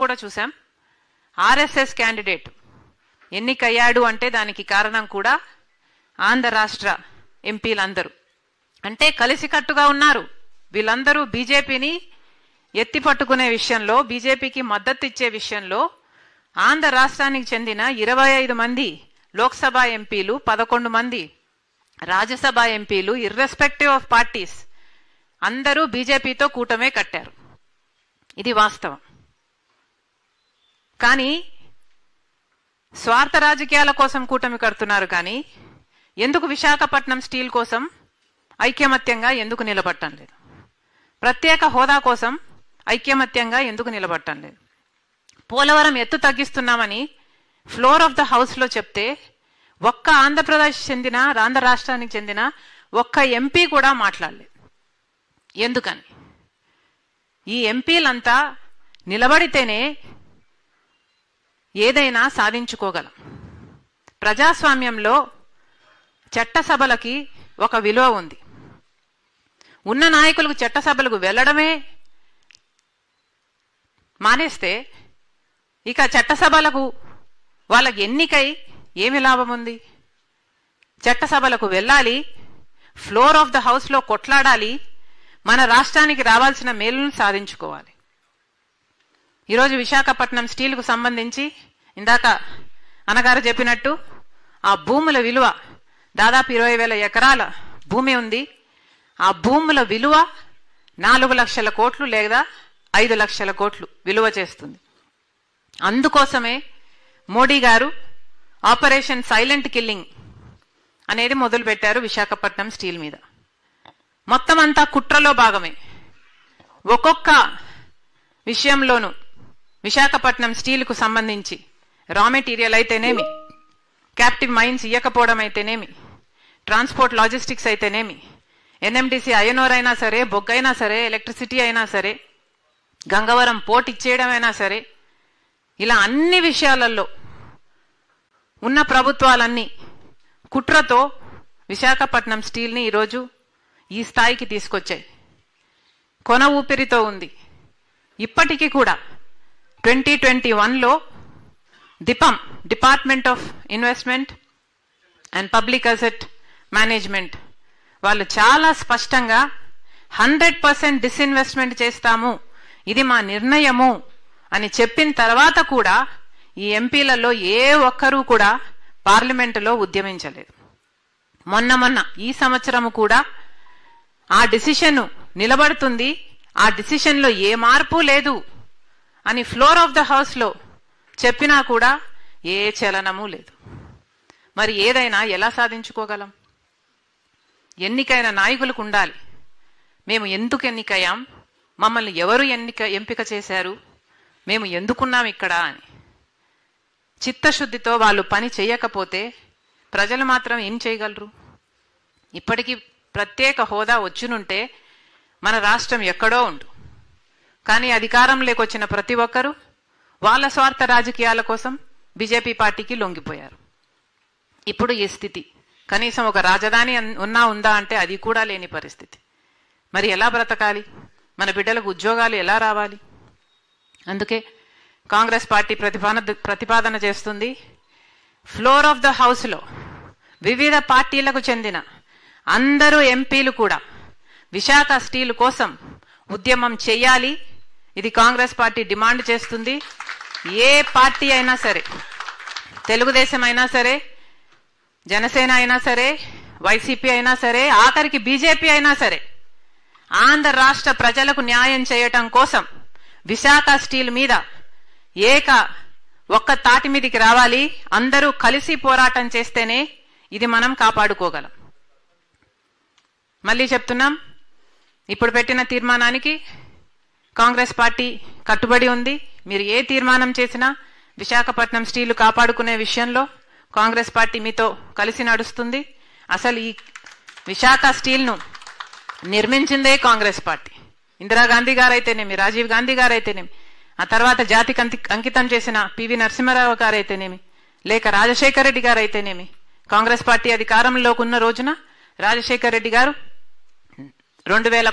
కూడా చూసాం. RSS candidate ఎన్నికయ్యాడు అంటే దానికి కారణం కూడా ఆంధ్ర రాష్ట్ర ఎంపీలందరూ అంటే కలిసికట్టుగా ఉన్నారు. వీళ్ళందరూ బీజేపీని ఎత్తి పట్టుకునే విషయంలో, బీజేపీకి మద్దతు ఇచ్చే విషయంలో ఆంధ్ర రాష్ట్రానికి చెందిన 25 మంది లోక్సభ ఎంపీలు, 11 మంది రాజ్యసభ ఎంపీలు, ఇర్రెస్పెక్టివ్ ఆఫ్ పార్టీస్ అందరూ బీజేపీతో కూటమే కట్టారు. ఇది వాస్తవం. కానీ స్వార్థ రాజకీయాల కోసం కూటమి కడుతున్నారు. కానీ ఎందుకు విశాఖపట్నం స్టీల్ కోసం ఐక్యమత్యంగా ఎందుకు నిలబడటం లేదు? ప్రత్యేక హోదా కోసం ఐక్యమత్యంగా ఎందుకు నిలబడటం లేదు? పోలవరం ఎత్తు తగ్గిస్తున్నామని ఫ్లోర్ ఆఫ్ ద హౌస్ లో చెప్తే ఒక్క ఆంధ్రప్రదేశ్ చెందిన, ఆంధ్ర రాష్ట్రానికి చెందిన ఒక్క ఎంపీ కూడా మాట్లాడలేదు. ఎందుకని? ఈ ఎంపీలంతా నిలబడితేనే ఏదైనా సాధించుకోగలం. ప్రజాస్వామ్యంలో చట్టసభలకి ఒక విలువ ఉంది. ఉన్న నాయకులకు చట్టసభలకు వెళ్ళడమే మానేస్తే ఇక చట్టసభలకు వాళ్ళకి ఎన్నికై ఏమి లాభం ఉంది? చట్టసభలకు వెళ్ళాలి, ఫ్లోర్ ఆఫ్ ద హౌస్ లో కొట్లాడాలి, మన రాష్ట్రానికి రావాల్సిన మేలును సాధించుకోవాలి. ఈరోజు విశాఖపట్నం స్టీల్కు సంబంధించి ఇందాక అన్నగారు చెప్పినట్టు ఆ భూముల విలువ దాదాపు 20,000 ఎకరాల భూమి ఉంది. ఆ భూముల విలువ 4 లక్షల కోట్లు లేదా 5 లక్షల కోట్లు విలువ చేస్తుంది. అందుకోసమే మోడీ గారు ఆపరేషన్ సైలెంట్ కిల్లింగ్ అనేది మొదలు పెట్టారు విశాఖపట్నం స్టీల్ మీద. మొత్తం అంతా కుట్రలో భాగమే. ఒక్కొక్క విషయంలోనూ విశాఖపట్నం స్టీల్కు సంబంధించి రా మెటీరియల్ అయితేనేమి, క్యాప్టివ్ మైన్స్ ఇయ్యకపోవడం అయితేనేమి, ట్రాన్స్పోర్ట్ లాజిస్టిక్స్ అయితేనేమి, ఎన్ఎండిసి ఐఎన్ఓర్ అయినా సరే, బొగ్గైనా సరే, ఎలక్ట్రిసిటీ అయినా సరే, గంగవరం పోర్ట్ ఇచ్చేయడం అయినా సరే, ఇలా అన్ని విషయాలలో ఉన్న ప్రభుత్వాలన్నీ కుట్రతో విశాఖపట్నం స్టీల్ని ఈరోజు ఈ స్థాయికి తీసుకొచ్చాయి. కొన ఊపిరితో ఉంది. ఇప్పటికీ కూడా 2021లో DIPAM, department of investment and public asset management వాళ్ళు చాలా స్పష్టంగా 100% డిస్ఇన్వెస్ట్మెంట్ చేస్తాము, ఇది మా నిర్ణయము అని చెప్పిన తర్వాత కూడా ఈ ఎంపీలలో ఏ ఒక్కరూ కూడా పార్లమెంటులో ఉద్యమించలేదు. మొన్న ఈ సంవత్సరము కూడా ఆ డిసిషన్ నిలబడుతుంది, ఆ డిసిషన్ లో ఏ మార్పు లేదు అని ఫ్లోర్ ఆఫ్ ద హౌస్ లో చెప్పినా కూడా ఏ చలనము లేదు. మరి ఏదైనా ఎలా సాధించుకోగలం? ఎన్నికైన నాయకులకు ఉండాలి. మేము ఎందుకు ఎన్నికయ్యాం, మమ్మల్ని ఎవరు ఎంపిక చేశారు, మేము ఎందుకున్నాం ఇక్కడ అని చిత్తశుద్ధితో వాళ్ళు పని చేయకపోతే ప్రజలు మాత్రం ఏం చేయగలరు? ఇప్పటికీ ప్రత్యేక హోదా వచ్చునుంటే మన రాష్ట్రం ఎక్కడో ఉండు. కానీ అధికారంలోకి వచ్చిన ప్రతి ఒక్కరూ వాళ్ళ స్వార్థ రాజకీయాల కోసం బీజేపీ పార్టీకి లొంగిపోయారు. ఇప్పుడు ఈ స్థితి. కనీసం ఒక రాజధాని ఉందా అంటే అది కూడా లేని పరిస్థితి. మరి ఎలా బ్రతకాలి? మన బిడ్డలకు ఉద్యోగాలు ఎలా రావాలి? అందుకే కాంగ్రెస్ పార్టీ ప్రతిపాదన చేస్తుంది, ఫ్లోర్ ఆఫ్ ద హౌస్ లో వివిధ పార్టీలకు చెందిన అందరూ ఎంపీలు కూడా విశాఖ స్టీల్ కోసం ఉద్యమం చేయాలి. ఇది కాంగ్రెస్ పార్టీ డిమాండ్ చేస్తుంది. ఏ పార్టీ అయినా సరే, తెలుగుదేశం అయినా సరే, జనసేన అయినా సరే, వైసీపీ అయినా సరే, ఆఖరికి బీజేపీ అయినా సరే, ఆంధ్ర రాష్ట్ర ప్రజలకు న్యాయం చేయటం కోసం విశాఖ స్టీల్ మీద ఒక్క తాటి మీదికి రావాలి. అందరూ కలిసి పోరాటం చేస్తేనే ఇది మనం కాపాడుకోగలం. మళ్ళీ చెప్తున్నాం, ఇప్పుడు పెట్టిన తీర్మానానికి కాంగ్రెస్ పార్టీ కట్టుబడి ఉంది. మీరు ఏ తీర్మానం చేసినా విశాఖపట్నం స్టీల్ కాపాడుకునే విషయంలో కాంగ్రెస్ పార్టీ మీతో కలిసి నడుస్తుంది. అసలు ఈ విశాఖ స్టీల్ను నిర్మించిందే కాంగ్రెస్ పార్టీ. ఇందిరాగాంధీ గారైతేనేమి, రాజీవ్ గాంధీ గారైతేనేమి, ఆ తర్వాత జాతికి అంకితం చేసిన పివి నరసింహారావు గారైతేనేమి, లేక రాజశేఖర రెడ్డి గారైతేనేమి, కాంగ్రెస్ పార్టీ అధికారంలోకి ఉన్న రోజున రాజశేఖర రెడ్డి గారు 2000